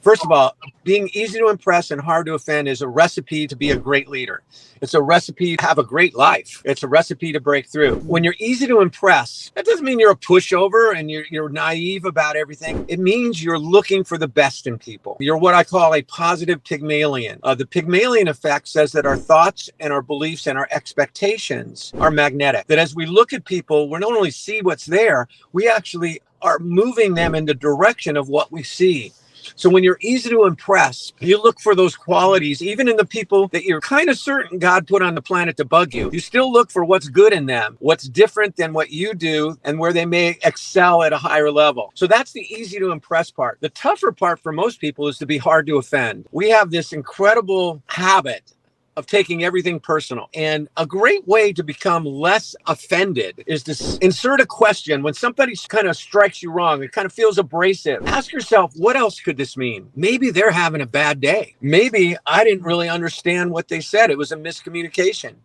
First of all, being easy to impress and hard to offend is a recipe to be a great leader. It's a recipe to have a great life. It's a recipe to break through. When you're easy to impress, that doesn't mean you're a pushover and you're naive about everything. It means you're looking for the best in people. You're what I call a positive Pygmalion. The Pygmalion effect says that our thoughts and our beliefs and our expectations are magnetic. That as we look at people, we not only see what's there, we actually are moving them in the direction of what we see. So when you're easy to impress, you look for those qualities, even in the people that you're kind of certain God put on the planet to bug you. You still look for what's good in them, what's different than what you do, and where they may excel at a higher level. So that's the easy to impress part. The tougher part for most people is to be hard to offend. We have this incredible habit of taking everything personal. And a great way to become less offended is to insert a question. When somebody kind of strikes you wrong, it kind of feels abrasive. Ask yourself, what else could this mean? Maybe they're having a bad day. Maybe I didn't really understand what they said. It was a miscommunication.